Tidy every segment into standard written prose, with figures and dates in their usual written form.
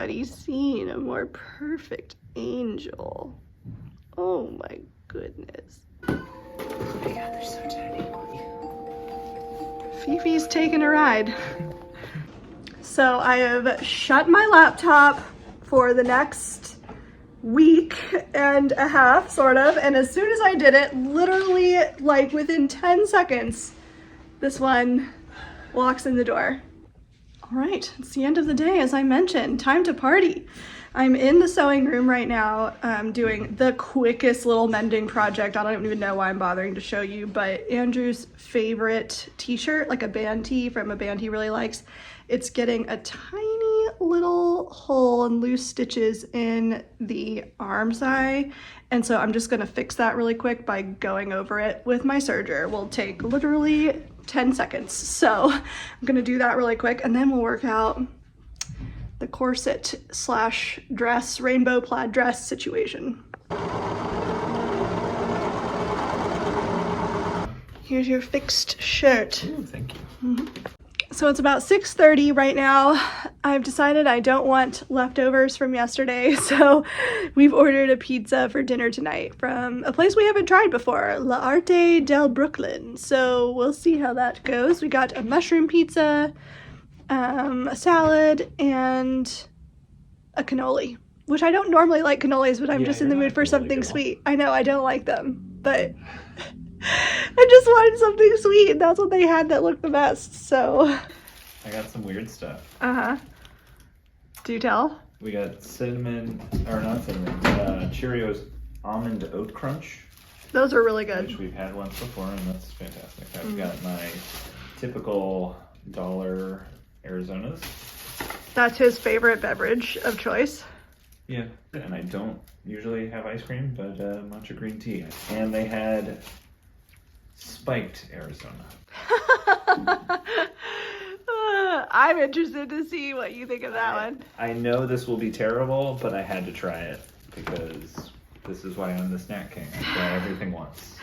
anybody seen a more perfect angel? Oh my goodness. Oh my God, they're so tiny. Fifi's taking a ride. So I have shut my laptop for the next week and a half, sort of, and as soon as I did it, literally like within 10 seconds, this one walks in the door. All right, it's the end of the day, as I mentioned. Time to party. I'm in the sewing room right now, doing the quickest little mending project. I don't even know why I'm bothering to show you, but Andrew's favorite t-shirt, like a band tee from a band he really likes, it's getting a tiny little hole and loose stitches in the arm side. And so I'm just gonna fix that really quick by going over it with my serger. Will take literally 10 seconds. So I'm gonna do that really quick, and then we'll work out the corset slash dress, rainbow plaid dress situation. Here's your fixed shirt. Ooh, thank you. Mm-hmm. So it's about 6:30 right now. I've decided I don't want leftovers from yesterday, so we've ordered a pizza for dinner tonight from a place we haven't tried before, L'Arte del Brooklyn. So we'll see how that goes. We got a mushroom pizza, a salad, and a cannoli, which I don't normally like cannolis, but I'm just in the mood for something sweet. I know I don't like them, but I just wanted something sweet, and that's what they had that looked the best, so. I got some weird stuff. Uh-huh. Do tell. We got cinnamon, or not cinnamon, Cheerios almond oat crunch. Those are really good. Which we've had once before, and that's fantastic. I've got my typical dollar Arizonas. That's his favorite beverage of choice. Yeah, and I don't usually have ice cream, but matcha green tea. And they had spiked Arizona. I'm interested to see what you think of that one. I know this will be terrible, but I had to try it because this is why I'm the snack king. I try everything once.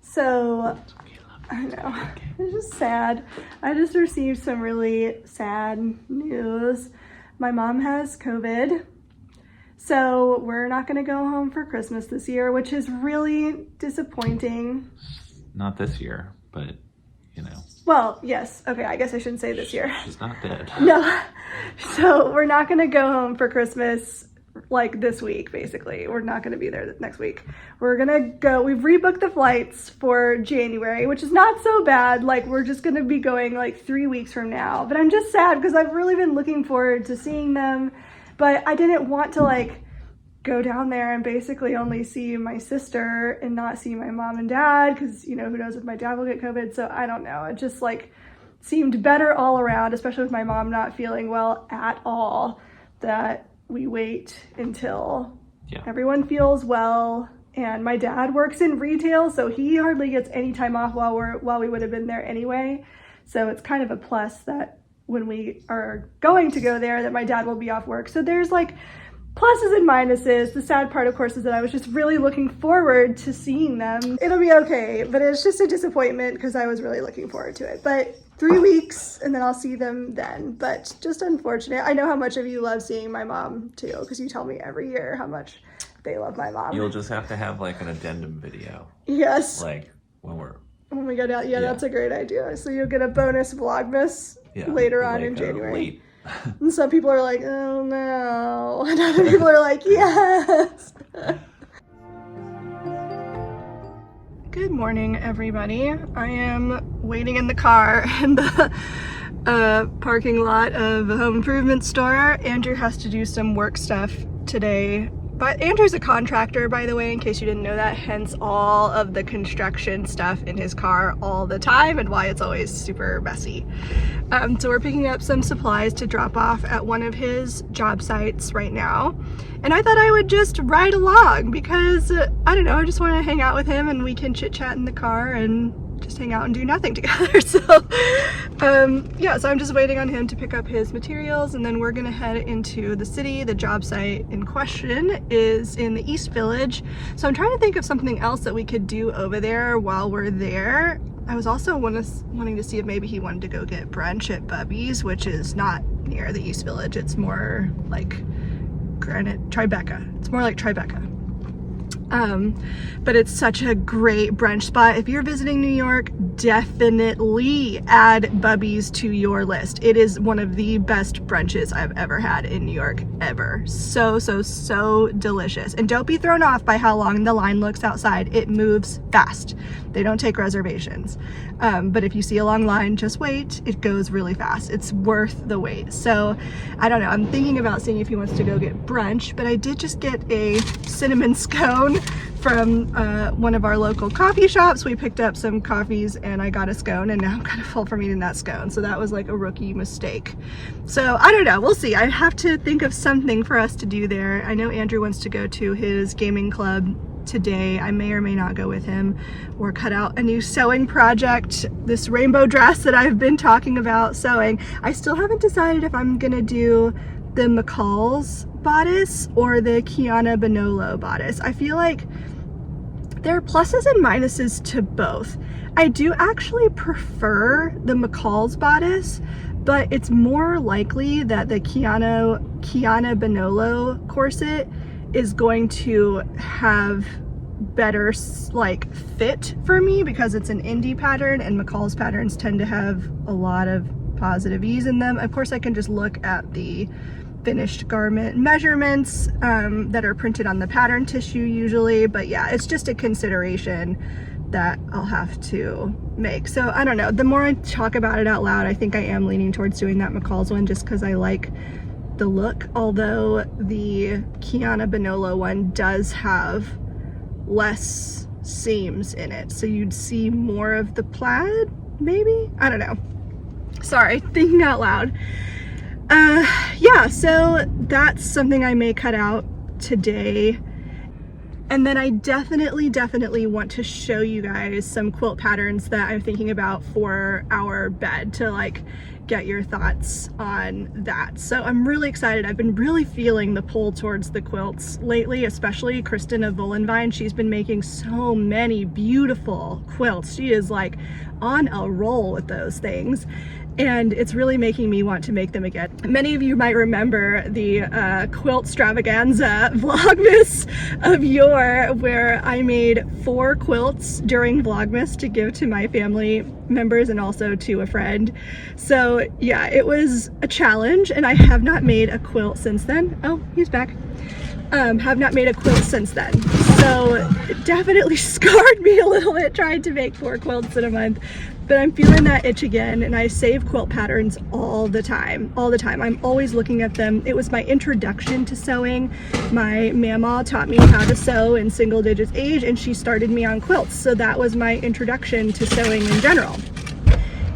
So, I know, it's just sad. I just received some really sad news. My mom has COVID, so we're not gonna go home for Christmas this year, which is really disappointing. Not this year, but you know. Well, yes, okay, I guess I shouldn't say this year. She's not dead. No, so we're not gonna go home for Christmas like this week, basically. We're not gonna be there next week. We're gonna go, we've rebooked the flights for January, which is not so bad. Like, we're just gonna be going like 3 weeks from now. But I'm just sad because I've really been looking forward to seeing them, but I didn't want to like go down there and basically only see my sister and not see my mom and dad, because you know, who knows if my dad will get COVID. So I don't know, it just like seemed better all around, especially with my mom not feeling well at all, that we wait until everyone feels well. And my dad works in retail, so he hardly gets any time off while we would have been there anyway. So it's kind of a plus that when we are going to go there, that my dad will be off work. So there's like pluses and minuses. The sad part, of course, is that I was just really looking forward to seeing them. It'll be okay, but it's just a disappointment because I was really looking forward to it. But 3 weeks and then I'll see them then. But just unfortunate. I know how much of you love seeing my mom too, because you tell me every year how much they love my mom. You'll just have to have like an addendum video. Yes. Like when we go down. Yeah, that's a great idea. So you'll get a bonus vlogmas later on in January. And some people are like, oh no. And other people are like, yes. Good morning, everybody. I am waiting in the car in the parking lot of a home improvement store. Andrew has to do some work stuff today. But Andrew's a contractor, by the way, in case you didn't know that, hence all of the construction stuff in his car all the time and why it's always super messy. So we're picking up some supplies to drop off at one of his job sites right now. And I thought I would just ride along because, I don't know, I just want to hang out with him and we can chit chat in the car and just hang out and do nothing together. So yeah, so I'm just waiting on him to pick up his materials and then we're gonna head into the city. The job site in question is in the East Village. So I'm trying to think of something else that we could do over there while we're there. I was also wanting to see if maybe he wanted to go get brunch at Bubby's, which is not near the East Village. It's more like Tribeca. It's more like Tribeca. But it's such a great brunch spot. If you're visiting New York, definitely add Bubby's to your list. It is one of the best brunches I've ever had in New York, ever. So delicious. And don't be thrown off by how long the line looks outside. It moves fast. They don't take reservations. But if you see a long line, just wait. It goes really fast. It's worth the wait. So I don't know. I'm thinking about seeing if he wants to go get brunch, but I did just get a cinnamon scone from one of our local coffee shops. We picked up some coffees and I got a scone, and now I'm kind of full from eating that scone. So that was like a rookie mistake. So I don't know. We'll see. I have to think of something for us to do there. I know Andrew wants to go to his gaming club today. I may or may not go with him, or cut out a new sewing project, this rainbow dress that I've been talking about sewing. I still haven't decided if I'm gonna do the McCall's bodice or the Kiana Bonolo bodice. I feel like there are pluses and minuses to both. I do actually prefer the McCall's bodice, but it's more likely that the Kiana Bonolo corset is going to have better like fit for me because it's an indie pattern, and McCall's patterns tend to have a lot of positive ease in them. Of course, I can just look at the finished garment measurements that are printed on the pattern tissue usually, but yeah, it's just a consideration that I'll have to make. So I don't know, the more I talk about it out loud, I think I am leaning towards doing that McCall's one just because I like the look, although the Kiana Bonolo one does have less seams in it, so you'd see more of the plaid, maybe? I don't know. Sorry, thinking out loud. Yeah, so that's something I may cut out today. And then I definitely want to show you guys some quilt patterns that I'm thinking about for our bed to like get your thoughts on that. So I'm really excited. I've been really feeling the pull towards the quilts lately, especially Kristen of Volenvine. She's been making so many beautiful quilts. She is like on a roll with those things. And it's really making me want to make them again. Many of you might remember the quilt extravaganza vlogmas of yore, where I made 4 quilts during vlogmas to give to my family members and also to a friend. So yeah, it was a challenge, and I have not made a quilt since then. Oh, he's back. Have not made a quilt since then. So it definitely scarred me a little bit trying to make 4 quilts in a month. But I'm feeling that itch again, and I save quilt patterns all the time. I'm always looking at them. It was my introduction to sewing. My mama taught me how to sew in single digits age, and she started me on quilts. So that was my introduction to sewing in general.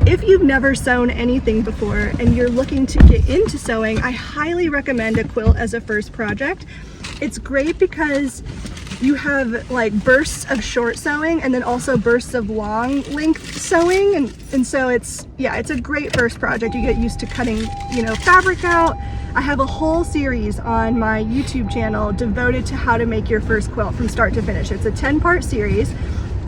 If you've never sewn anything before and you're looking to get into sewing, I highly recommend a quilt as a first project. It's great because you have like bursts of short sewing and then also bursts of long length sewing, and so it's a great first project. You get used to cutting, fabric out. I have a whole series on my YouTube channel devoted to how to make your first quilt from start to finish. It's a 10-part series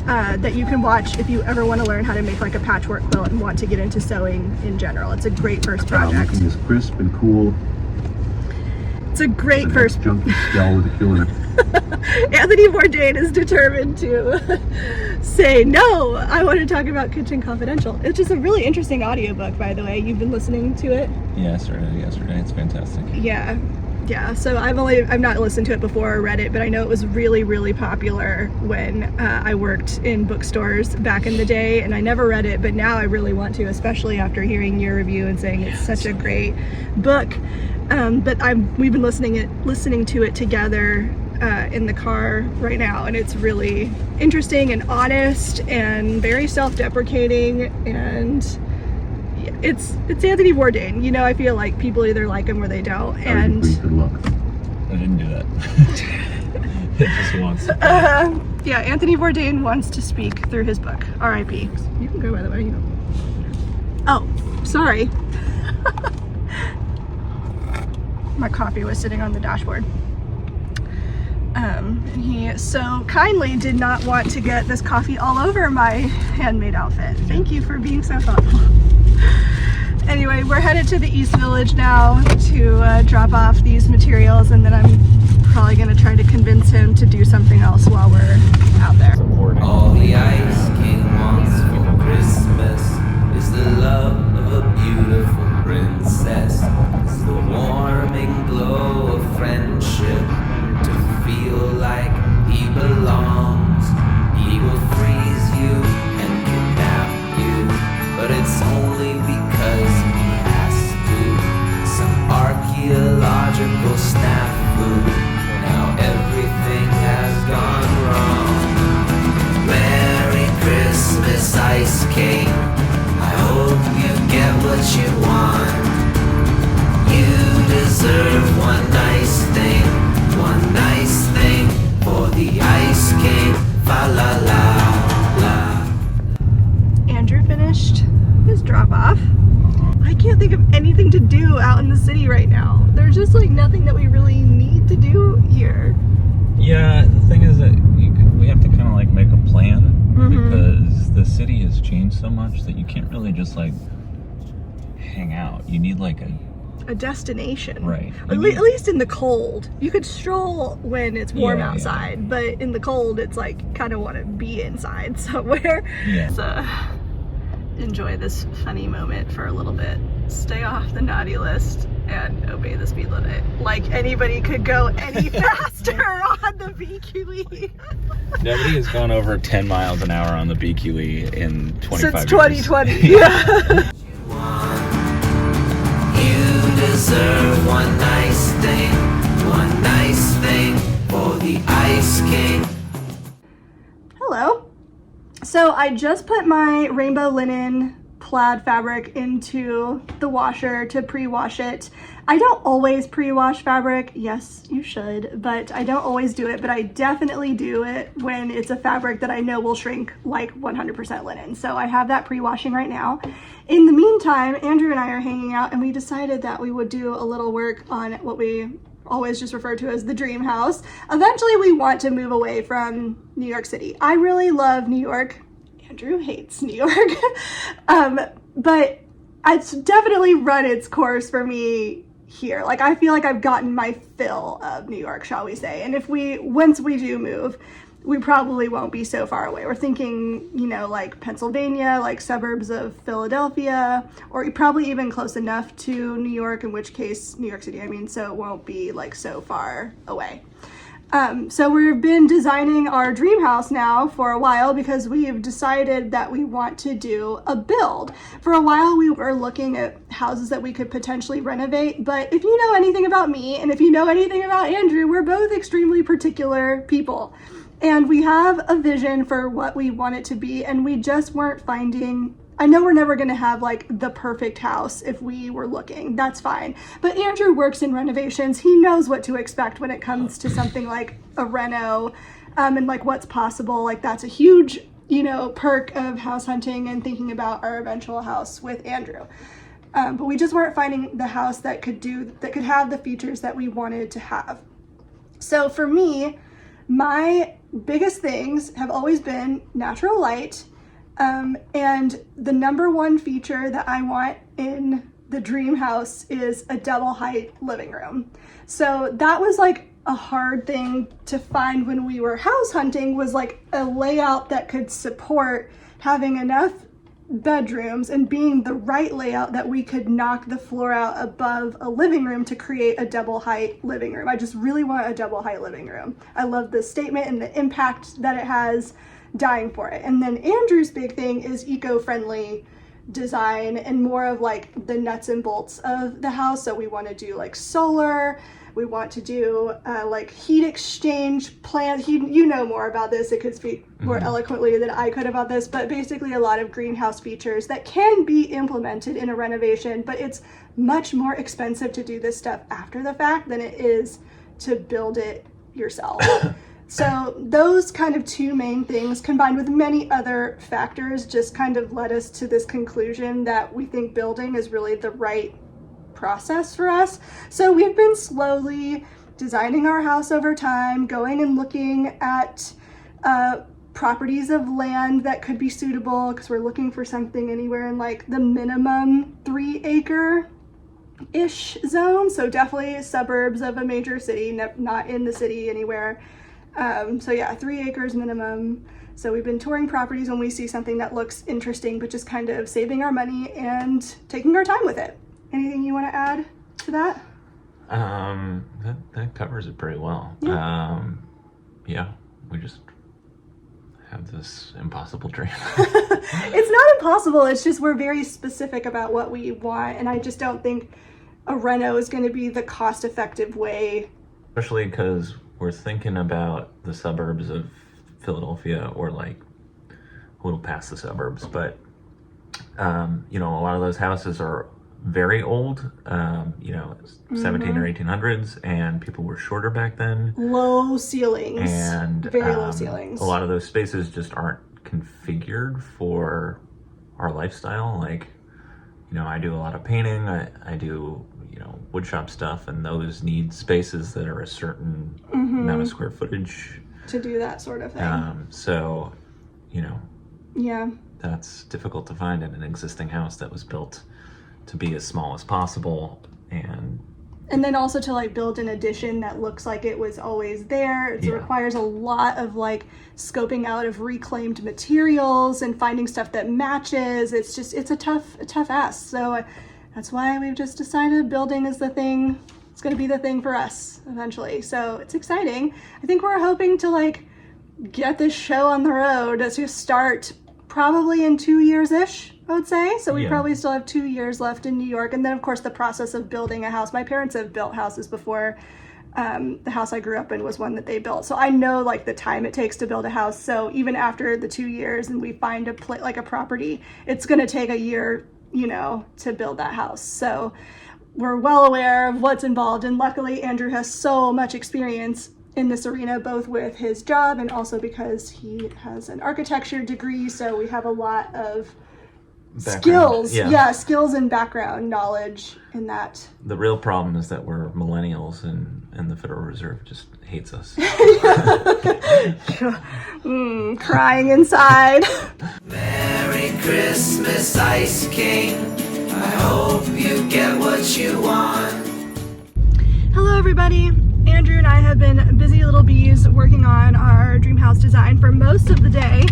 that you can watch if you ever want to learn how to make like a patchwork quilt and want to get into sewing in general. It's a great first project. Looking as crisp and cool. It's a great first. Junky spell with a killer. Anthony Bourdain is determined to say, no, I want to talk about Kitchen Confidential. Which is a really interesting audiobook, by the way. You've been listening to it? Yeah, I started it yesterday. It's fantastic. Yeah. So I've not listened to it before or read it, but I know it was really popular when I worked in bookstores back in the day, and I never read it, but now I really want to, especially after hearing your review and saying it's such a great book. But we've been listening to it together in the car right now, and it's really interesting and honest and very self-deprecating, and it's Anthony Bourdain. I feel like people either like him or they don't. And good luck. I didn't do that. It just wants. Yeah, Anthony Bourdain wants to speak through his book. R.I.P. You can go, by the way. Oh, sorry. My coffee was sitting on the dashboard. And he so kindly did not want to get this coffee all over my handmade outfit. Thank you for being so thoughtful. Anyway, we're headed to the East Village now to drop off these materials, and then I'm probably going to try to convince him to do something else while we're out there. All the Ice King wants for Christmas is the love of a beautiful princess. It's the warming glow of friendship, to feel like he belongs. He will freeze you and kidnap you, but it's only because he has to. Some archaeological snafu. Now everything has gone wrong. Merry Christmas, Ice King. I hope you get what you want. You deserve one nice thing for the Ice King. Fa la la la. Andrew finished his drop off. I can't think of anything to do out in the city right now. There's just like nothing that we really need to do here. Yeah, the thing is that we have to kind of like make a plan, because the city has changed so much that you can't really just like hang out. You need like a destination. Right. At least in the cold. You could stroll when it's warm Yeah, outside, but in the cold it's like kind of want to be inside somewhere. Yeah. So enjoy this funny moment for a little bit. Stay off the naughty list and obey the speed limit. Like anybody could go any faster on the BQE. Nobody has gone over 10 miles an hour on the BQE in 25 Since years. 2020. Yeah. You deserve one nice thing for the Ice King. Hello. So I just put my rainbow linen plaid fabric into the washer to pre-wash it. I don't always pre-wash fabric. Yes, you should, but I don't always do it, but I definitely do it when it's a fabric that I know will shrink like 100% linen. So I have that pre-washing right now. In the meantime, Andrew and I are hanging out, and we decided that we would do a little work on what we always just refer to as the dream house. Eventually we want to move away from New York City. I really love New York. Andrew hates New York. But it's definitely run its course for me here. Like I feel like I've gotten my fill of New York, shall we say. And once we do move, we probably won't be so far away. We're thinking, you know, like Pennsylvania, like suburbs of Philadelphia, or probably even close enough to New York, in which case, New York City, I mean, so it won't be like so far away. So we've been designing our dream house now for a while because we've decided that we want to do a build. For a while we were looking at houses that we could potentially renovate, but if you know anything about me and if you know anything about Andrew, we're both extremely particular people. And we have a vision for what we want it to be, and we just weren't finding. I know we're never going to have like the perfect house if we were looking. That's fine. But Andrew works in renovations. He knows what to expect when it comes to something like a reno, and like what's possible. Like that's a huge, you know, perk of house hunting and thinking about our eventual house with Andrew. But we just weren't finding the house that could have the features that we wanted to have. So for me, my biggest things have always been natural light. And the number one feature that I want in the dream house is a double height living room. So that was like a hard thing to find when we were house hunting, was like a layout that could support having enough bedrooms and being the right layout that we could knock the floor out above a living room to create a double height living room. I just really want a double height living room. I love the statement and the impact that it has. Dying for it. And then Andrew's big thing is eco-friendly design and more of like the nuts and bolts of the house. So we want to do like solar, we want to do like heat exchange plants. You know more about this, it could speak more eloquently than I could about this, but basically a lot of greenhouse features that can be implemented in a renovation, but it's much more expensive to do this stuff after the fact than it is to build it yourself. So those kind of two main things, combined with many other factors, just kind of led us to this conclusion that we think building is really the right process for us. So we've been slowly designing our house over time, going and looking at properties of land that could be suitable, because we're looking for something anywhere in like the minimum 3-acre-ish zone. So definitely suburbs of a major city, not in the city anywhere. So yeah, 3 acres minimum. So we've been touring properties when we see something that looks interesting, but just kind of saving our money and taking our time with it. Anything you want to add to that? That covers it pretty well. Yeah. We just have this impossible dream. It's not impossible. It's just we're very specific about what we want, and I just don't think a reno is going to be the cost-effective way. Especially because we're thinking about the suburbs of Philadelphia, or like a little past the suburbs, but you know, a lot of those houses are very old, you know, 17 or 1800s, and people were shorter back then. Low ceilings. And very low ceilings. A lot of those spaces just aren't configured for our lifestyle. Like, you know, I do a lot of painting, I do, you know, woodshop stuff, and those need spaces that are a certain amount of square footage to do that sort of thing. So, you know, yeah, that's difficult to find in an existing house that was built to be as small as possible, and then also to like build an addition that looks like it was always there. It requires a lot of like scoping out of reclaimed materials and finding stuff that matches. It's a tough ask. So that's why we've just decided building is the thing. It's going to be the thing for us eventually. So it's exciting. I think we're hoping to like get this show on the road as we start probably in 2 years-ish, I would say. So we probably still have 2 years left in New York. And then of course the process of building a house. My parents have built houses before. The house I grew up in was one that they built. So I know like the time it takes to build a house. So even after the 2 years and we find a property, it's going to take a year, you know, to build that house. So we're well aware of what's involved, and luckily Andrew has so much experience in this arena, both with his job and also because he has an architecture degree, so we have a lot of skills and background knowledge in that. The real problem is that we're millennials, and the Federal Reserve just hates us. Crying inside. Merry Christmas, Ice King. I hope you get what you want. Hello everybody. Andrew and I have been busy little bees working on our dream house design for most of the day.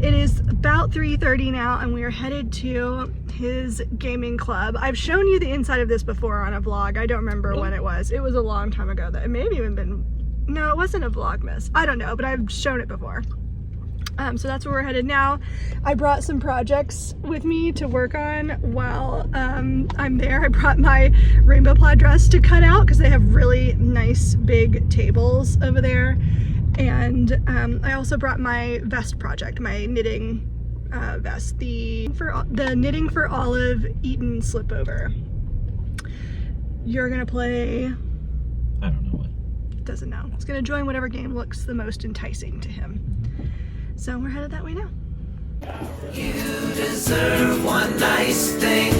It is about 3:30 now and we are headed to his gaming club. I've shown you the inside of this before on a vlog. I don't remember when it was. It was a long time ago. That it may have even been, no, it wasn't a vlogmas. I don't know, but I've shown it before. So that's where we're headed now. I brought some projects with me to work on while I'm there. I brought my rainbow plaid dress to cut out because they have really nice big tables over there. And I also brought my vest project, my knitting vest, the Knitting for Olive Eaton slipover. You're gonna play... I don't know what. Doesn't know. He's gonna join whatever game looks the most enticing to him. So we're headed that way now. You deserve one nice thing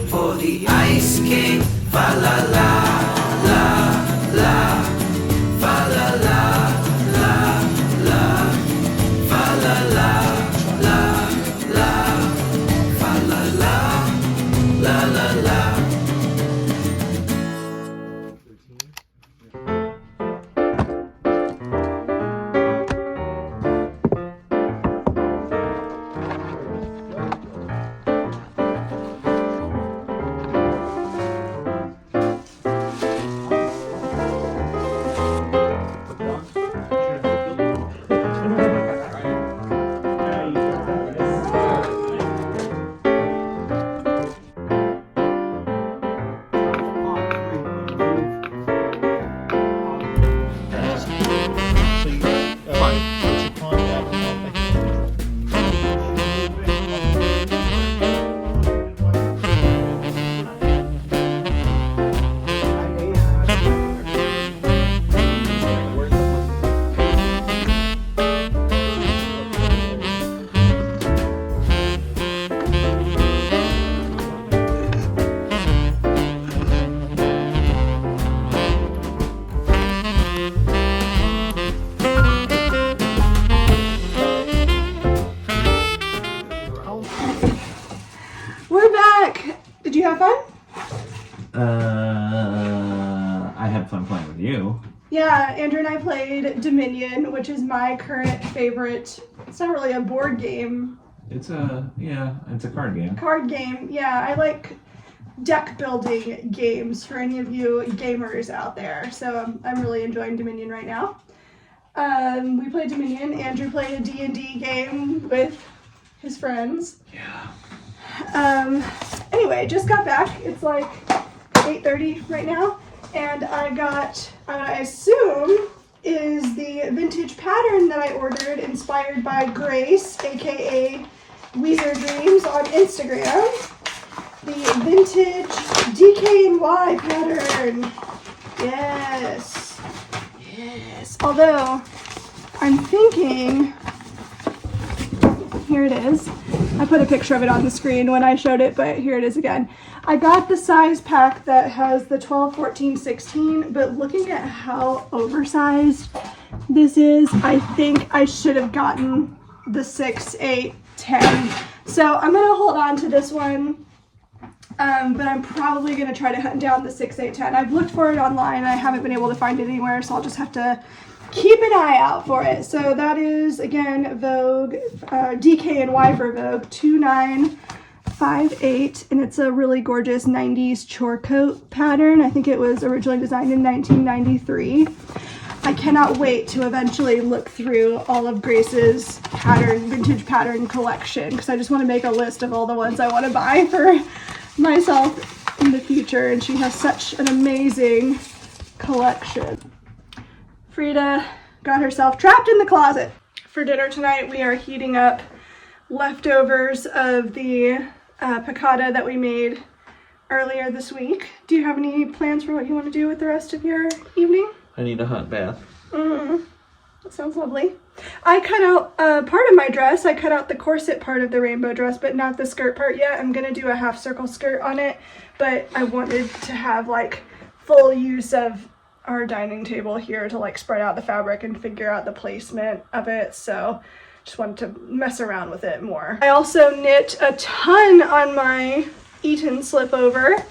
for the Ice King. Fa la la la la, fa la la la la, fa la la la la, fa la la la la la. you. Yeah, Andrew and I played Dominion, which is my current favorite. It's not really a board game. It's a card game. Card game, yeah. I like deck building games for any of you gamers out there. So I'm really enjoying Dominion right now. We played Dominion. Andrew played a D&D game with his friends. Yeah. Anyway, just got back. It's like 8:30 right now. And I got, what I assume is the vintage pattern that I ordered, inspired by Grace, aka Weezer Dreams on Instagram. The vintage DK&Y pattern. Yes. Yes. Although, I'm thinking, here it is. I put a picture of it on the screen when I showed it, but here it is again. I got the size pack that has the 12, 14, 16, but looking at how oversized this is, I think I should have gotten the 6, 8, 10. So I'm gonna hold on to this one, but I'm probably gonna try to hunt down the 6, 8, 10. I've looked for it online and I haven't been able to find it anywhere, so I'll just have to keep an eye out for it. So that is, again, Vogue, DK&Y for Vogue, 2958, and it's a really gorgeous 90s chore coat pattern. I think it was originally designed in 1993. I cannot wait to eventually look through all of Grace's vintage pattern collection, because I just want to make a list of all the ones I want to buy for myself in the future, and she has such an amazing collection. Frida got herself trapped in the closet. For dinner tonight, we are heating up leftovers of the piccata that we made earlier this week. Do you have any plans for what you want to do with the rest of your evening? I need a hot bath. That sounds lovely. I cut out part of my dress. I cut out the corset part of the rainbow dress, but not the skirt part yet. I'm gonna do a half circle skirt on it, but I wanted to have like full use of our dining table here to like spread out the fabric and figure out the placement of it. So just wanted to mess around with it more. I also knit a ton on my Eton slipover.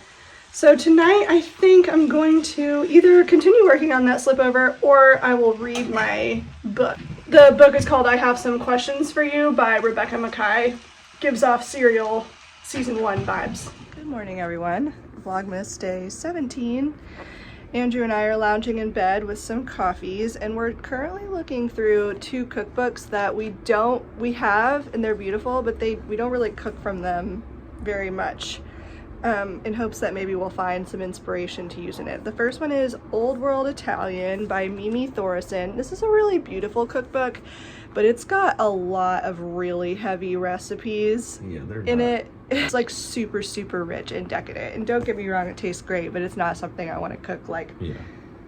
So tonight I think I'm going to either continue working on that slipover or I will read my book. The book is called I Have Some Questions for You by Rebecca Mackay. Gives off Serial Season 1 vibes. Good morning, everyone. Vlogmas Day 17. Andrew and I are lounging in bed with some coffees, and we're currently looking through 2 cookbooks that we have, and they're beautiful, but we don't really cook from them very much, in hopes that maybe we'll find some inspiration to use in it. The first one is Old World Italian by Mimi Thoresen. This is a really beautiful cookbook, but it's got a lot of really heavy recipes in it. It's like super, super rich and decadent. And don't get me wrong, it tastes great, but it's not something I want to cook like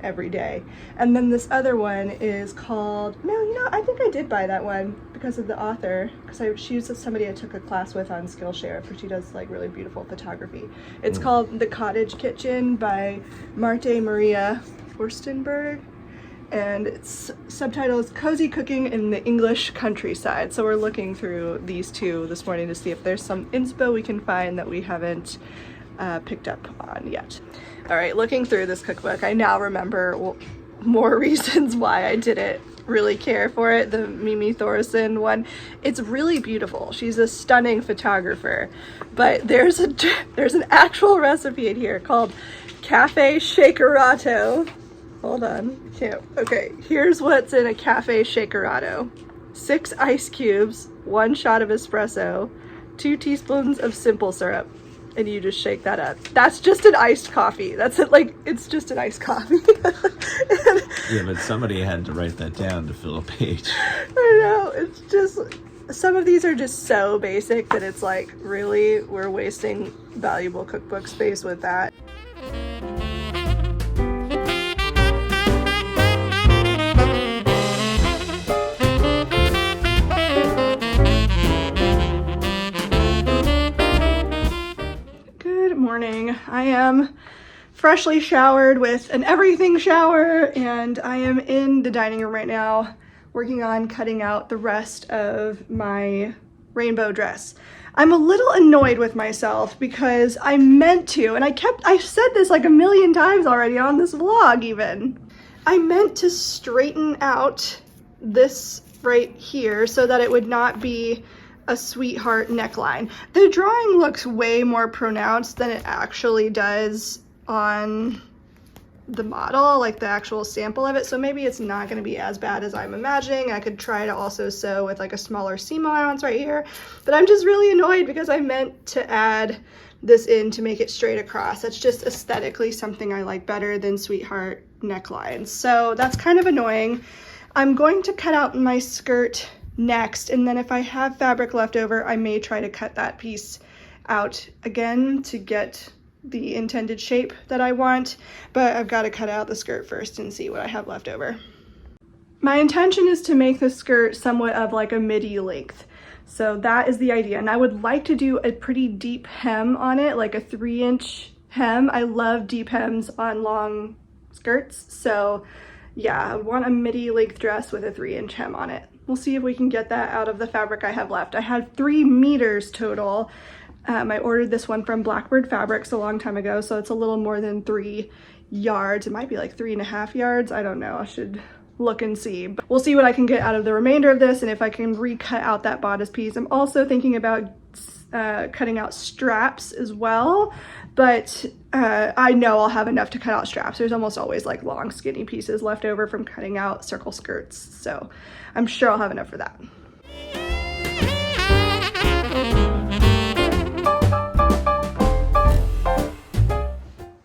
every day. And then this other one is called, I think I did buy that one because of the author, because she was somebody I took a class with on Skillshare, because she does like really beautiful photography. It's called The Cottage Kitchen by Marte Maria Forstenberg. And its subtitle is Cozy Cooking in the English Countryside. So we're looking through these 2 this morning to see if there's some inspo we can find that we haven't picked up on yet. All right, looking through this cookbook, I now remember more reasons why I didn't really care for it. The Mimi Thoresen one, it's really beautiful. She's a stunning photographer, but there's an actual recipe in here called Cafe Shakerato. Hold on. Okay, here's what's in a cafe shakerato. 6 ice cubes, 1 shot of espresso, 2 teaspoons of simple syrup, and you just shake that up. That's just an iced coffee. That's it, like, it's just an iced coffee. Yeah, but somebody had to write that down to fill a page. I know, it's just, some of these are just so basic that it's like, really, we're wasting valuable cookbook space with that. Morning. I am freshly showered with an everything shower, and I am in the dining room right now working on cutting out the rest of my rainbow dress. I'm a little annoyed with myself because I meant to, and I said this like a million times already on this vlog even, I meant to straighten out this right here so that it would not be a sweetheart neckline. The drawing looks way more pronounced than it actually does on the model, like the actual sample of it, so maybe it's not going to be as bad as I'm imagining. I could try to also sew with like a smaller seam allowance right here, but I'm just really annoyed because I meant to add this in to make it straight across. That's just aesthetically something I like better than sweetheart necklines, so that's kind of annoying. I'm going to cut out my skirt next, and then if I have fabric left over, I may try to cut that piece out again to get the intended shape that I want, but I've got to cut out the skirt first and see what I have left over. My intention is to make the skirt somewhat of like a midi length, so that is the idea, and I would like to do a pretty deep hem on it, like a 3-inch hem. I love deep hems on long skirts, so yeah, I want a midi length dress with a 3-inch hem on it. We'll see if we can get that out of the fabric I have left. I had 3 meters total. I ordered this one from Blackbird Fabrics a long time ago, so it's a little more than 3 yards. It might be like 3.5 yards. I don't know. I should look and see. But we'll see what I can get out of the remainder of this and if I can recut out that bodice piece. I'm also thinking about cutting out straps as well, but I know I'll have enough to cut out straps. There's almost always like long skinny pieces left over from cutting out circle skirts, so I'm sure I'll have enough for that.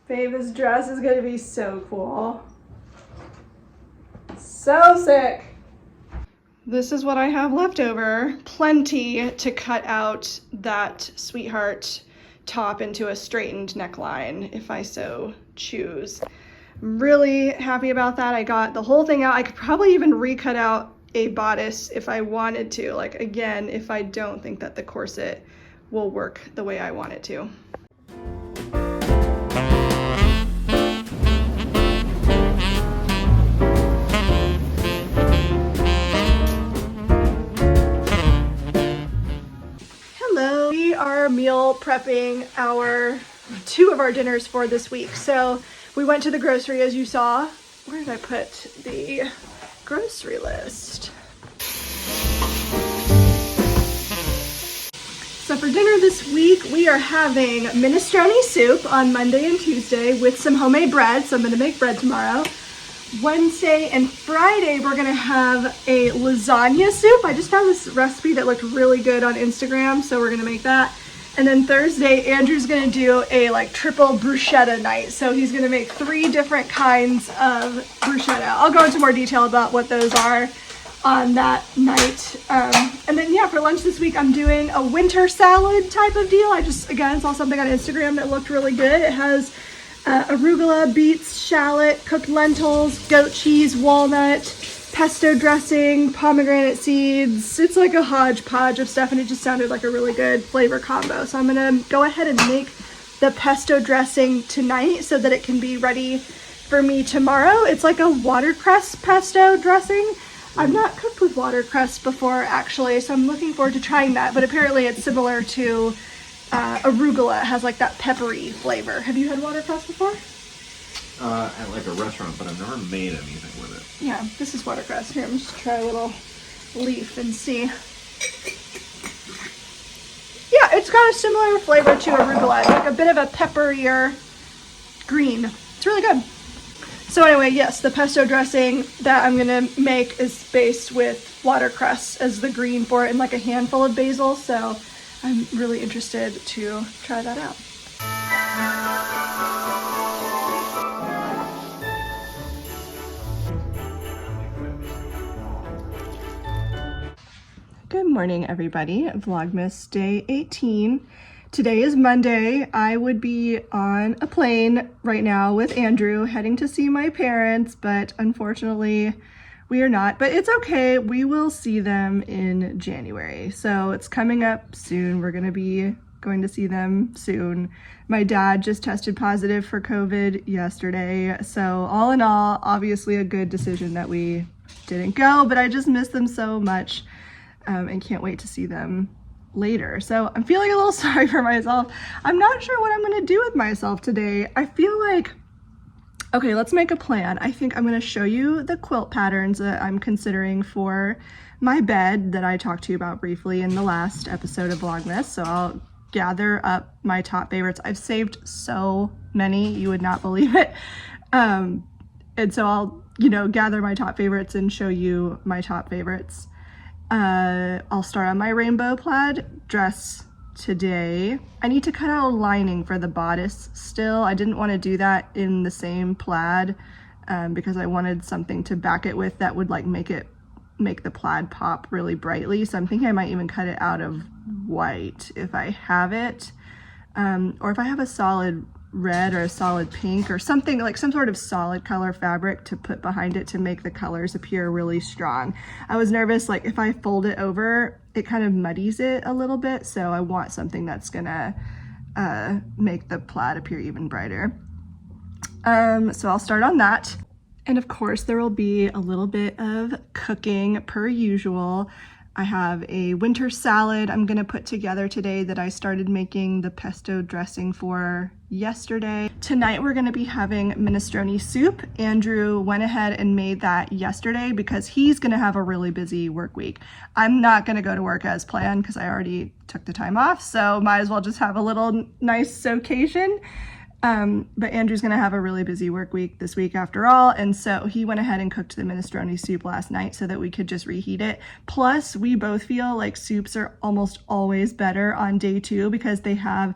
Babe, this dress is gonna be so cool. So sick. This is what I have left over. Plenty to cut out that sweetheart top into a straightened neckline if I so choose. I'm really happy about that. I got the whole thing out. I could probably even recut out a bodice if I wanted to, like again, if I don't think that the corset will work the way I want it to. Hello, we are meal prepping two of our dinners for this week. So we went to the grocery, as you saw. Where did I put the grocery list? So for dinner this week, we are having minestrone soup on Monday and Tuesday with some homemade bread. So I'm gonna make bread tomorrow. Wednesday and Friday, we're gonna have a lasagna soup. I just found this recipe that looked really good on Instagram, so we're gonna make that. And then Thursday, Andrew's gonna do a like triple bruschetta night. So he's gonna make 3 different kinds of bruschetta. I'll go into more detail about what those are on that night. And then yeah, for lunch this week, I'm doing a winter salad type of deal. I just, again, saw something on Instagram that looked really good. It has arugula, beets, shallot, cooked lentils, goat cheese, walnut, pesto dressing, pomegranate seeds. It's like a hodgepodge of stuff, and it just sounded like a really good flavor combo. So I'm gonna go ahead and make the pesto dressing tonight so that it can be ready for me tomorrow. It's like a watercress pesto dressing. I've not cooked with watercress before actually, so I'm looking forward to trying that, but apparently it's similar to arugula. It has like that peppery flavor. Have you had watercress before? At like a restaurant, but I've never made anything with it. Yeah, this is watercress. Here, I'm just try a little leaf and see. Yeah, it's got a similar flavor to arugula. It's like a bit of a pepperier green. It's really good. So anyway, yes, the pesto dressing that I'm gonna make is based with watercress as the green for it and like a handful of basil. So I'm really interested to try that out. Good morning, everybody. Vlogmas day 18. Today is Monday. I would be on a plane right now with Andrew heading to see my parents, but unfortunately we are not. But it's okay. We will see them in January. So it's coming up soon. We're going to be going to see them soon. My dad just tested positive for COVID yesterday. So all in all, obviously a good decision that we didn't go, but I just miss them so much. And can't wait to see them later. So I'm feeling a little sorry for myself. I'm not sure what I'm gonna do with myself today. I feel like Okay, let's make a plan. I think I'm gonna show you the quilt patterns that I'm considering for my bed that I talked to you about briefly in the last episode of Vlogmas. So I'll gather up my top favorites. I've saved so many, you would not believe it. And so I'll, gather my top favorites and show you my top favorites. I'll start on my rainbow plaid dress today. I need to cut out a lining for the bodice still. I didn't want to do that in the same plaid because I wanted something to back it with that would like make the plaid pop really brightly. So I'm thinking I might even cut it out of white if I have it, or if I have a solid red or a solid pink or something, like some sort of solid color fabric to put behind it to make the colors appear really strong. I was nervous, like if I fold it over, it kind of muddies it a little bit, so I want something that's gonna make the plaid appear even brighter. So I'll start on that. And of course there will be a little bit of cooking per usual. I have a winter salad I'm gonna put together today that I started making the pesto dressing for yesterday. Tonight we're gonna be having minestrone soup. Andrew went ahead and made that yesterday because he's gonna have a really busy work week. I'm not gonna go to work as planned because I already took the time off, so might as well just have a little nice occasion. But Andrew's gonna have a really busy work week this week after all, and so he went ahead and cooked the minestrone soup last night so that we could just reheat it. Plus, we both feel like soups are almost always better on day 2 because they have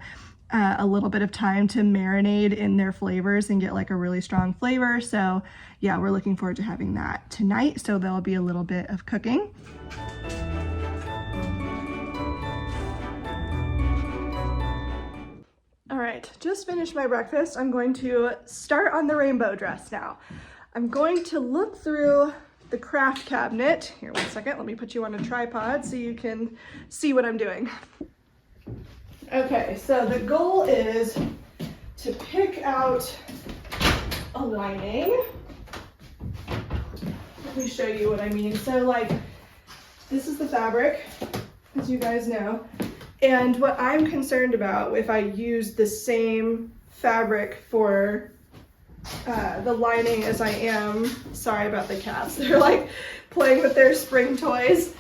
a little bit of time to marinate in their flavors and get like a really strong flavor. So yeah, we're looking forward to having that tonight. So there'll be a little bit of cooking. All right, just finished my breakfast. I'm going to start on the rainbow dress now. I'm going to look through the craft cabinet. Here, one second, let me put you on a tripod so you can see what I'm doing. Okay, so the goal is to pick out a lining. Let me show you what I mean. So like, this is the fabric, as you guys know. And what I'm concerned about if I use the same fabric for the lining as I am, sorry about the cats, they're like playing with their spring toys.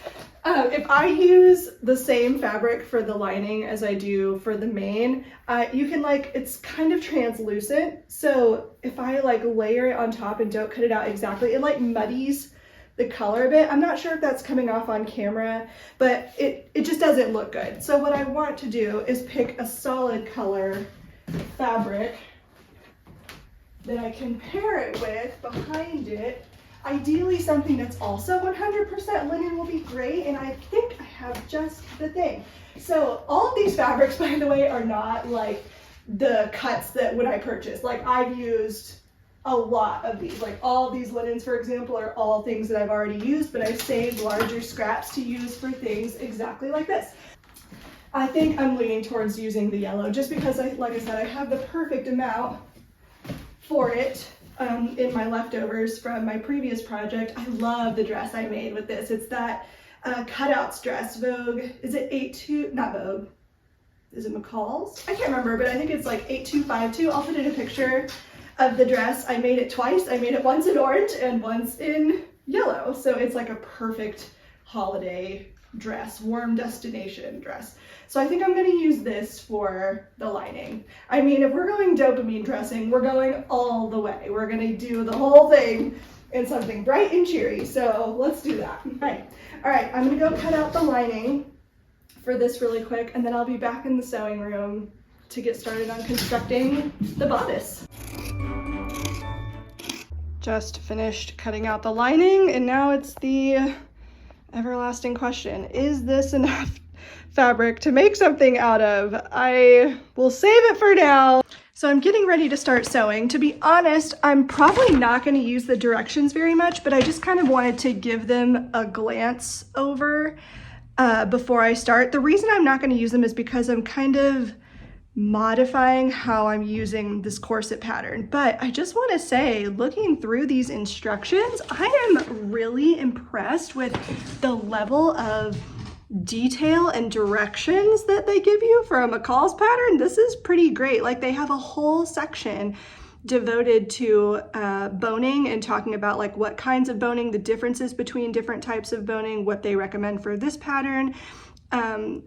If I use the same fabric for the lining as I do for the main, you can it's kind of translucent. So if I layer it on top and don't cut it out exactly, it muddies the color a bit. I'm not sure if that's coming off on camera, but it just doesn't look good. So what I want to do is pick a solid color fabric that I can pair it with behind it. Ideally something that's also 100% linen will be great, and I think I have just the thing. So all of these fabrics, by the way, are not like the cuts that when I purchased. I've used a lot of these, all of these linens, for example, are all things that I've already used, but I've saved larger scraps to use for things exactly like this. I think I'm leaning towards using the yellow just because, like I said, I have the perfect amount for it in my leftovers from my previous project. I love the dress I made with this. It's that cutouts dress, Vogue, is it 82, not Vogue, is it McCall's? I can't remember, but I think it's 8252. I'll put in a picture of the dress. I made it twice. I made it once in orange and once in yellow. So it's like a perfect holiday dress, warm destination dress. So I think I'm gonna use this for the lining. I mean, if we're going dopamine dressing, we're going all the way. We're gonna do the whole thing in something bright and cheery. So let's do that. All right, I'm gonna go cut out the lining for this really quick, and then I'll be back in the sewing room to get started on constructing the bodice. Just finished cutting out the lining, and now it's the everlasting question. Is this enough fabric to make something out of? I will save it for now. So I'm getting ready to start sewing. To be honest, I'm probably not going to use the directions very much, but I just kind of wanted to give them a glance over before I start. The reason I'm not going to use them is because I'm kind of modifying how I'm using this corset pattern. But I just want to say, looking through these instructions, I am really impressed with the level of detail and directions that they give you for a McCall's pattern. This is pretty great. They have a whole section devoted to boning and talking about like what kinds of boning, the differences between different types of boning, what they recommend for this pattern,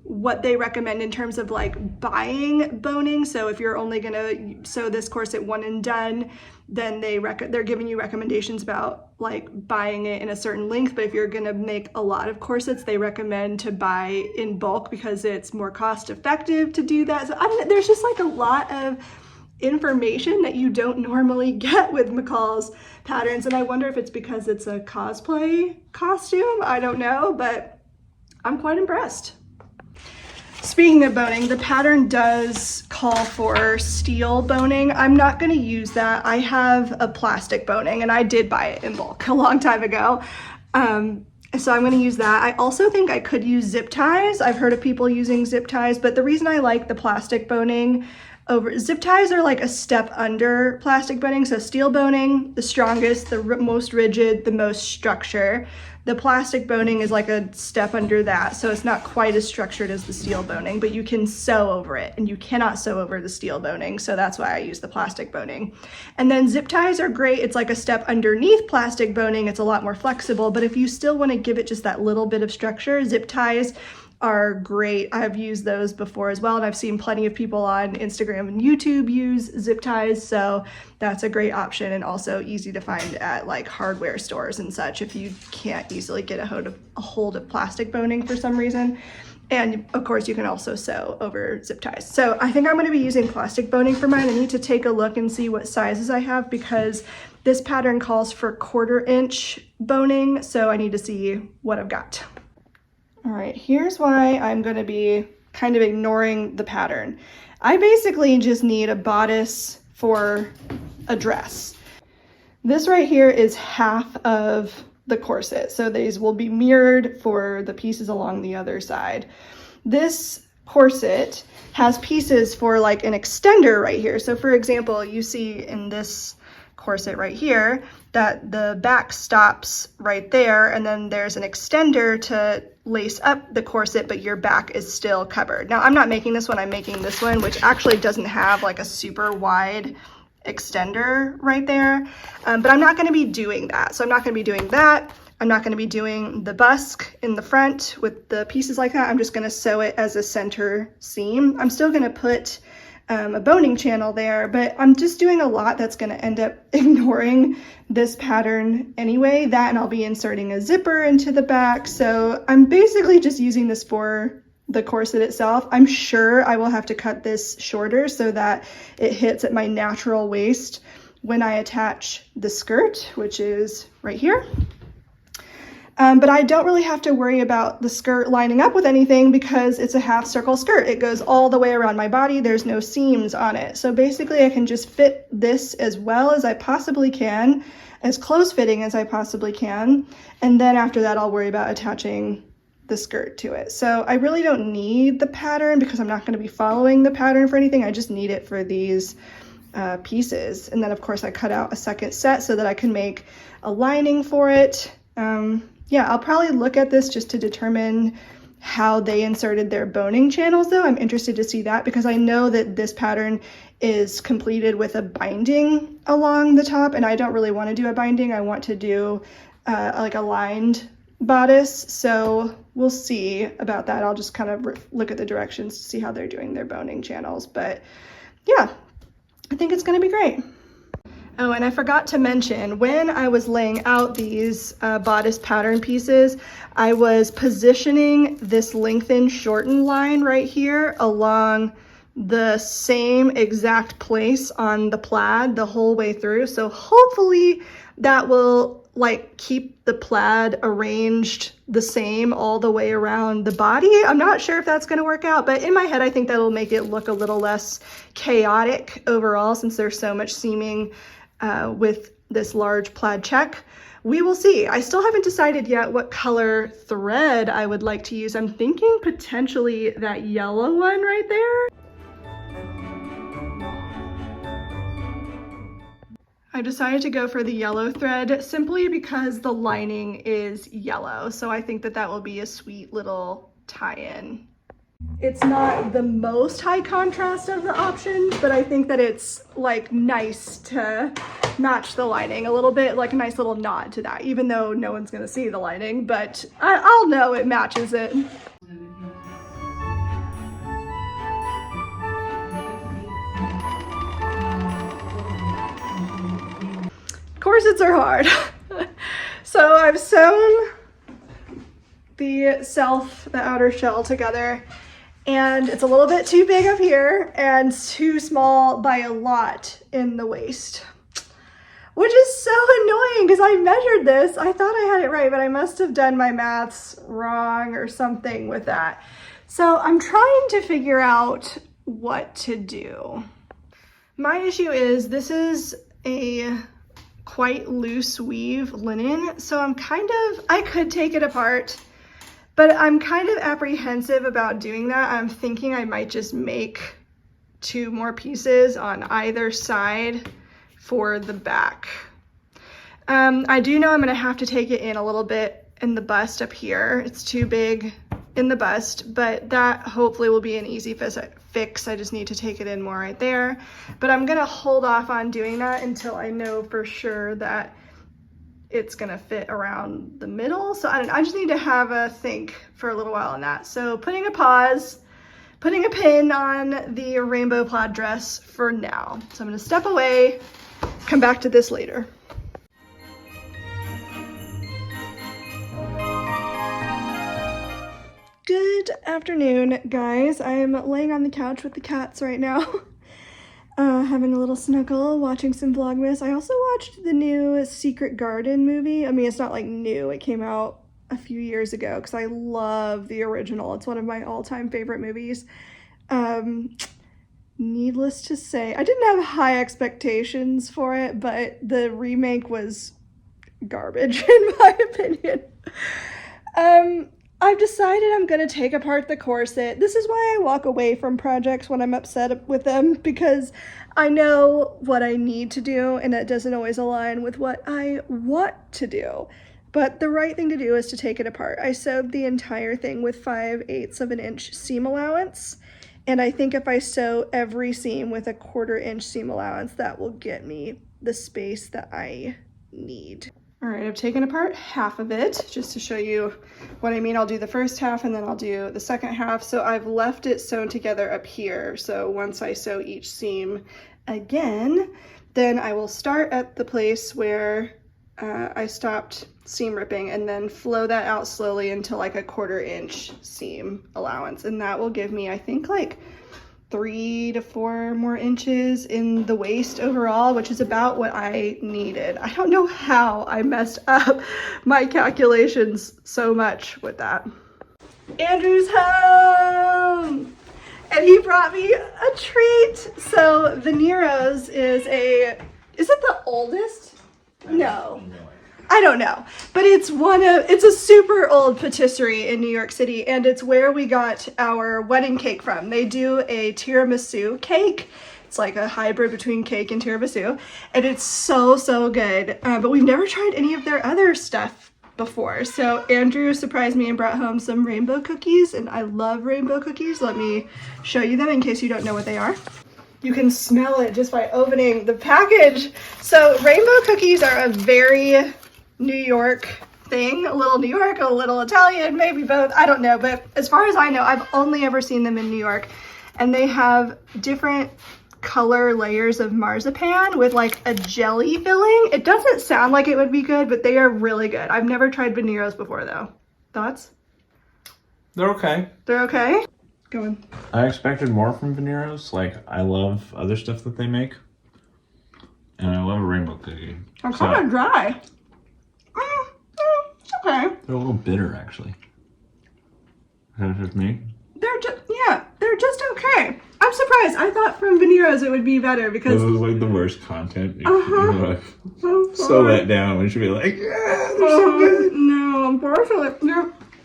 what they recommend in terms of like buying boning. So if you're only gonna sew this corset one and done, then they're giving you recommendations about like buying it in a certain length. But if you're gonna make a lot of corsets, they recommend to buy in bulk because it's more cost effective to do that. So I don't know, there's just like a lot of information that you don't normally get with McCall's patterns, and I wonder if it's because it's a cosplay costume. I don't know, but I'm quite impressed. Speaking of boning, the pattern does call for steel boning. I'm not going to use that. I have a plastic boning and I did buy it in bulk a long time ago. So I'm going to use that. I also think I could use zip ties. I've heard of people using zip ties, but the reason I like the plastic boning over zip ties are like a step under plastic boning. So steel boning, the strongest, the most rigid, the most structure. The plastic boning is like a step under that. So it's not quite as structured as the steel boning, but you can sew over it, and you cannot sew over the steel boning. So that's why I use the plastic boning. And then zip ties are great. It's like a step underneath plastic boning. It's a lot more flexible, but if you still want to give it just that little bit of structure, zip ties are great. I've used those before as well, and I've seen plenty of people on Instagram and YouTube use zip ties, so that's a great option and also easy to find at like hardware stores and such if you can't easily get a hold of plastic boning for some reason. And of course you can also sew over zip ties. So I think I'm going to be using plastic boning for mine. I need to take a look and see what sizes I have because this pattern calls for 1/4 inch boning, so I need to see what I've got. All right, here's why I'm going to be kind of ignoring the pattern. I basically just need a bodice for a dress. This right here is half of the corset, so these will be mirrored for the pieces along the other side. This corset has pieces for like an extender right here. So for example, you see in this corset right here that the back stops right there, and then there's an extender to lace up the corset, but your back is still covered. Now I'm not making this one, I'm making this one, which actually doesn't have like a super wide extender right there, but I'm not going to be doing that. So I'm not going to be doing that. I'm not going to be doing the busk in the front with the pieces like that. I'm just going to sew it as a center seam. I'm still going to put a boning channel there, but I'm just doing a lot that's going to end up ignoring this pattern anyway. That, and I'll be inserting a zipper into the back. So I'm basically just using this for the corset itself. I'm sure I will have to cut this shorter so that it hits at my natural waist when I attach the skirt, which is right here. But I don't really have to worry about the skirt lining up with anything because it's a half circle skirt. It goes all the way around my body. There's no seams on it. So basically I can just fit this as well as I possibly can, as close fitting as I possibly can. And then after that, I'll worry about attaching the skirt to it. So I really don't need the pattern because I'm not going to be following the pattern for anything. I just need it for these pieces. And then of course I cut out a second set so that I can make a lining for it. Yeah, I'll probably look at this just to determine how they inserted their boning channels though. I'm interested to see that because I know that this pattern is completed with a binding along the top, and I don't really want to do a binding. I want to do like a lined bodice. So we'll see about that. I'll just kind of look at the directions to see how they're doing their boning channels. But yeah, I think it's going to be great. Oh, and I forgot to mention, when I was laying out these bodice pattern pieces, I was positioning this lengthen shorten line right here along the same exact place on the plaid the whole way through. So hopefully that will like keep the plaid arranged the same all the way around the body. I'm not sure if that's going to work out, but in my head, I think that'll make it look a little less chaotic overall since there's so much seaming with this large plaid check. We will see. I still haven't decided yet what color thread I would like to use. I'm thinking potentially that yellow one right there. I decided to go for the yellow thread simply because the lining is yellow. So I think that that will be a sweet little tie-in It's not the most high contrast of the options, but I think that it's like nice to match the lining a little bit, like a nice little nod to that, even though no one's gonna see the lining, but I'll know it matches it. Corsets are hard. So I've sewn the outer shell together, and it's a little bit too big up here and too small by a lot in the waist, which is so annoying because I measured this. I thought I had it right, but I must have done my maths wrong or something with that. So I'm trying to figure out what to do. My issue is this is a quite loose weave linen, so I could take it apart, but I'm kind of apprehensive about doing that. I'm thinking I might just make 2 more pieces on either side for the back. I do know I'm gonna have to take it in a little bit in the bust up here. It's too big in the bust, but that hopefully will be an easy fix. I just need to take it in more right there. But I'm gonna hold off on doing that until I know for sure that it's gonna fit around the middle. So I don't know, I just need to have a think for a little while on that. So putting a pin on the rainbow plaid dress for now. So I'm gonna step away, come back to this later. Good afternoon, guys. I'm laying on the couch with the cats right now, having a little snuggle, watching some vlogmas. I also watched the new Secret Garden movie. I mean, it's not like new, it came out a few years ago because I love the original. It's one of my all-time favorite movies. Needless to say, I didn't have high expectations for it, but the remake was garbage in my opinion. I've decided I'm going to take apart the corset. This is why I walk away from projects when I'm upset with them, because I know what I need to do and it doesn't always align with what I want to do. But the right thing to do is to take it apart. I sewed the entire thing with 5/8 of an inch seam allowance. And I think if I sew every seam with a 1/4 inch seam allowance, that will get me the space that I need. All right, I've taken apart half of it just to show you what I mean. I'll do the first half and then I'll do the second half. So I've left it sewn together up here. So once I sew each seam again, then I will start at the place where I stopped seam ripping and then flow that out slowly into like a 1/4 inch seam allowance. And that will give me, I think, like 3 to 4 more inches in the waist overall, which is about what I needed. I don't know how I messed up my calculations so much with that. Andrew's home! And he brought me a treat. So Venero's is it the oldest? No. I don't know, but it's a super old patisserie in New York City, and it's where we got our wedding cake from. They do a tiramisu cake. It's like a hybrid between cake and tiramisu, and it's so, so good. But we've never tried any of their other stuff before. So Andrew surprised me and brought home some rainbow cookies, and I love rainbow cookies. Let me show you them in case you don't know what they are. You can smell it just by opening the package. So rainbow cookies are a very New York thing, a little New York, a little Italian, maybe both, I don't know, but as far as I know, I've only ever seen them in New York, and they have different color layers of marzipan with like a jelly filling. It doesn't sound like it would be good, but they are really good. I've never tried Venero's before though. Thoughts? They're okay. They're okay? Go on. I expected more from Venero's. Like, I love other stuff that they make, and I love a rainbow cookie. I'm kind of dry. Okay. They're a little bitter, actually. Is that just me? They're just okay. I'm surprised. I thought from Venero's it would be better because this is like the worst content. You like, slow that down. We should be like, yeah, they're so good. No, unfortunately,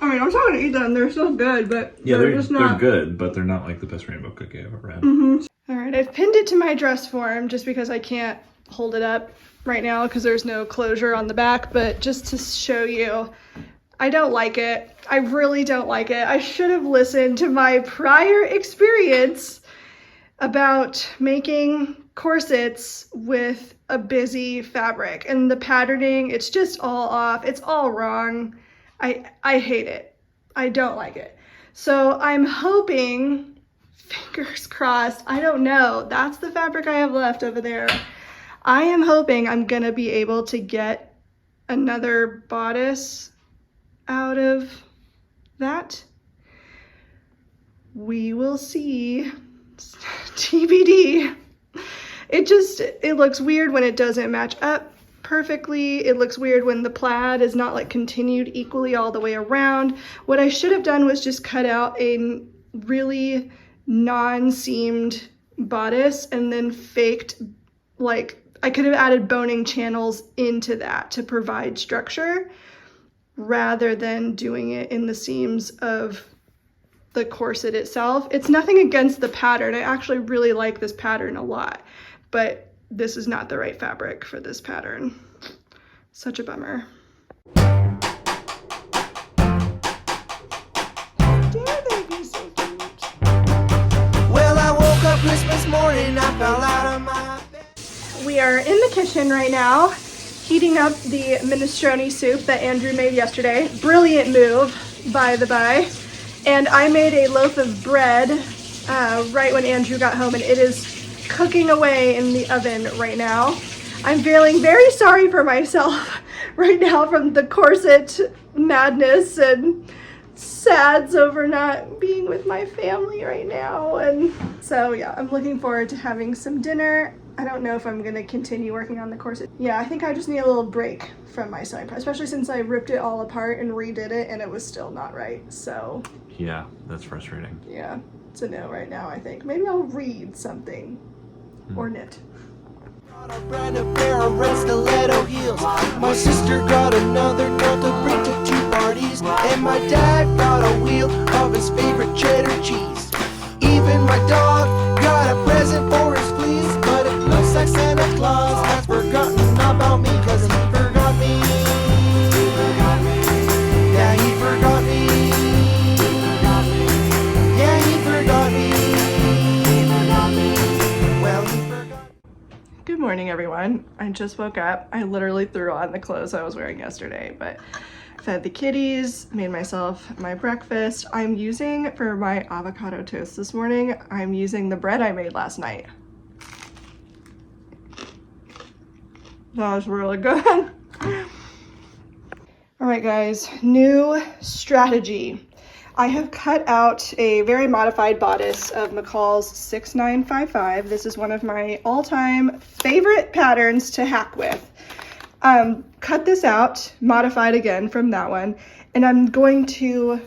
I'm still gonna eat them. They're still good, but yeah, they're just not. They're good, but they're not like the best rainbow cookie I've ever had. All right, I've pinned it to my dress form just because I can't hold it up right now because there's no closure on the back, but just to show you, I don't like it. I really don't like it. I should have listened to my prior experience about making corsets with a busy fabric, and the patterning, it's just all off. It's all wrong. I hate it. I don't like it. So I'm hoping, fingers crossed, I don't know. That's the fabric I have left over there. I am hoping I'm gonna be able to get another bodice out of that. We will see. TBD. It looks weird when it doesn't match up perfectly. It looks weird when the plaid is not like continued equally all the way around. What I should have done was just cut out a really non-seamed bodice and then faked, like, I could have added boning channels into that to provide structure rather than doing it in the seams of the corset itself. It's nothing against the pattern. I actually really like this pattern a lot, but this is not the right fabric for this pattern. Such a bummer. Well, I woke up Christmas morning, I fell out of my bed. We are in the kitchen right now, heating up the minestrone soup that Andrew made yesterday. Brilliant move, by the by. And I made a loaf of bread right when Andrew got home, and it is cooking away in the oven right now. I'm feeling very sorry for myself right now from the corset madness and sads over not being with my family right now. And so yeah, I'm looking forward to having some dinner. I don't know if I'm gonna continue working on the corset. Yeah, I think I just need a little break from my sewing press, especially since I ripped it all apart and redid it and it was still not right. So Yeah, that's frustrating. yeah, it's a no right now, I think. Maybe I'll read something or knit. Got a brand new pair of red stiletto heels. My sister got another girl to bring to 2 parties. And my dad got a wheel of his favorite cheddar cheese. Even my dog got a present for his fleas. But it looks like Santa Claus has forgotten about me, 'cause he forgot me. He forgot me. Yeah, he forgot me. He forgot me. Yeah, he forgot me. He forgot me. Well, he forgot. Good morning, everyone. I just woke up. I literally threw on the clothes I was wearing yesterday, but fed the kitties, made myself my breakfast. I'm using, for my avocado toast this morning, I'm using the bread I made last night. That was really good. All right, guys, new strategy. I have cut out a very modified bodice of McCall's 6955. This is one of my all-time favorite patterns to hack with. Cut this out, modified again from that one, and I'm going to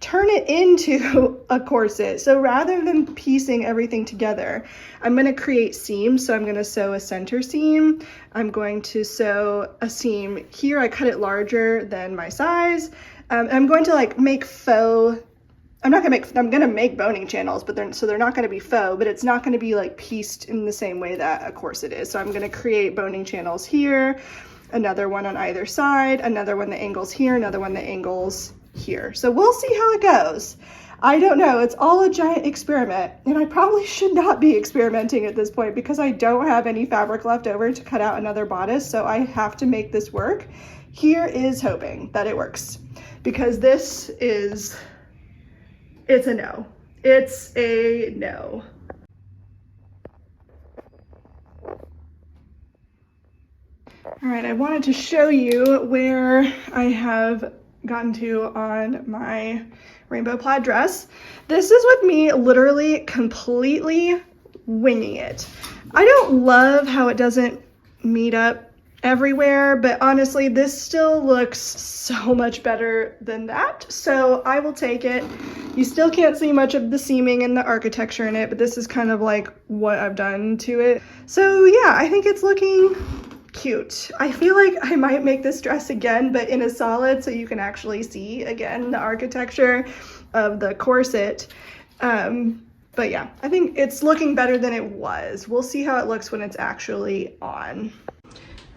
turn it into a corset. So rather than piecing everything together, I'm going to create seams. So I'm going to sew a center seam. I'm going to sew a seam here. I cut it larger than my size. I'm going to like make faux, I'm going to make boning channels, but they're not going to be faux, but it's not going to be like pieced in the same way that a corset is. So I'm going to create boning channels here, another one on either side, another one that angles here, another one that angles here. So we'll see how it goes. I don't know. It's all a giant experiment, and I probably should not be experimenting at this point because I don't have any fabric left over to cut out another bodice, so I have to make this work. Here is hoping that it works, because this is, it's a no. It's a no. All right, I wanted to show you where I have gotten to on my rainbow plaid dress. This is with me literally completely winging it. I don't love how it doesn't meet up everywhere, but honestly, this still looks so much better than that. So I will take it. You still can't see much of the seaming and the architecture in it, but this is kind of like what I've done to it. So yeah, I think it's looking cute. I feel like I might make this dress again, but in a solid, so you can actually see again the architecture of the corset. But yeah, I think it's looking better than it was. We'll see how it looks when it's actually on.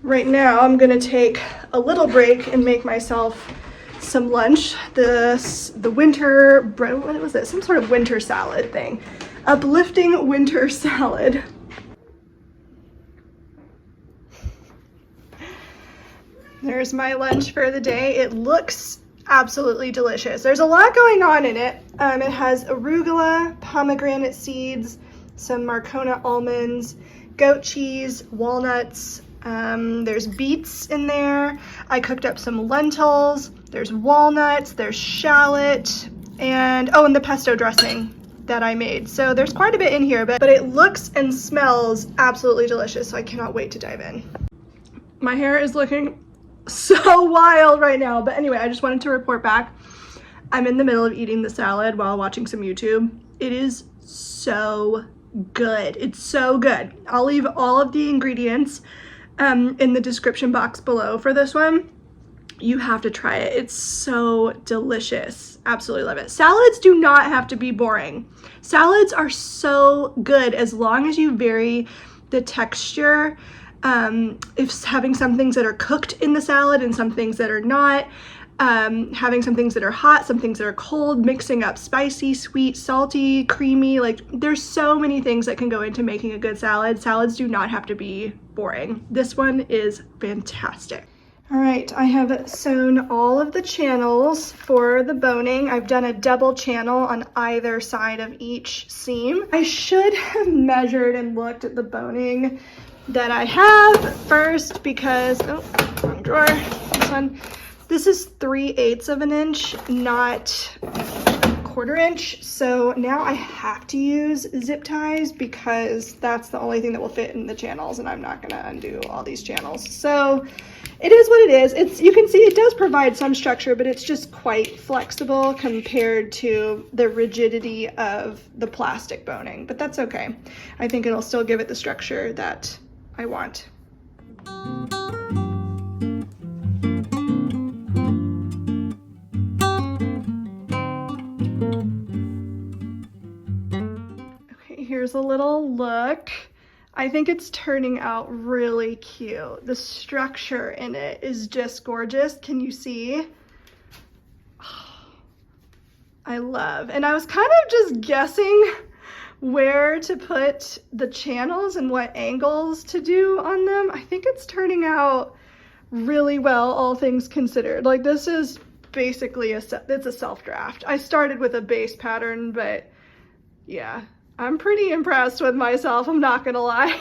Right now, I'm gonna take a little break and make myself some lunch. The winter bread, what was it? Some sort of winter salad thing. Uplifting winter salad. There's my lunch for the day. It looks absolutely delicious. There's a lot going on in it. It has arugula, pomegranate seeds, some marcona almonds, goat cheese, walnuts. There's beets in there. I cooked up some lentils. There's walnuts, there's shallot, and oh, and the pesto dressing that I made. So there's quite a bit in here, but it looks and smells absolutely delicious. So I cannot wait to dive in. My hair is looking so wild right now, but anyway, I just wanted to report back. I'm in the middle of eating the salad while watching some YouTube. It is so good. It's so good. I'll leave all of the ingredients in the description box below for this one. You have to try it. It's so delicious. Absolutely love it. Salads do not have to be boring. Salads are so good as long as you vary the texture. If having some things that are cooked in the salad and some things that are not, having some things that are hot, some things that are cold, mixing up spicy, sweet, salty, creamy, like there's so many things that can go into making a good salad. Salads do not have to be boring. This one is fantastic. All right, I have sewn all of the channels for the boning. I've done a double channel on either side of each seam. I should have measured and looked at the boning that I have first because, oh, wrong drawer, this one. This is 3/8 of an inch, not 1/4 inch. So now I have to use zip ties because that's the only thing that will fit in the channels and I'm not gonna undo all these channels. So it is what it is. You can see it does provide some structure, but it's just quite flexible compared to the rigidity of the plastic boning, but that's okay. I think it'll still give it the structure that I want. Okay, here's a little look. I think it's turning out really cute. The structure in it is just gorgeous. Can you see? Oh, I love, and I was kind of just guessing where to put the channels and what angles to do on them. I think it's turning out really well, all things considered. Like this is basically it's a self-draft. I started with a base pattern, but yeah. I'm pretty impressed with myself, I'm not gonna lie.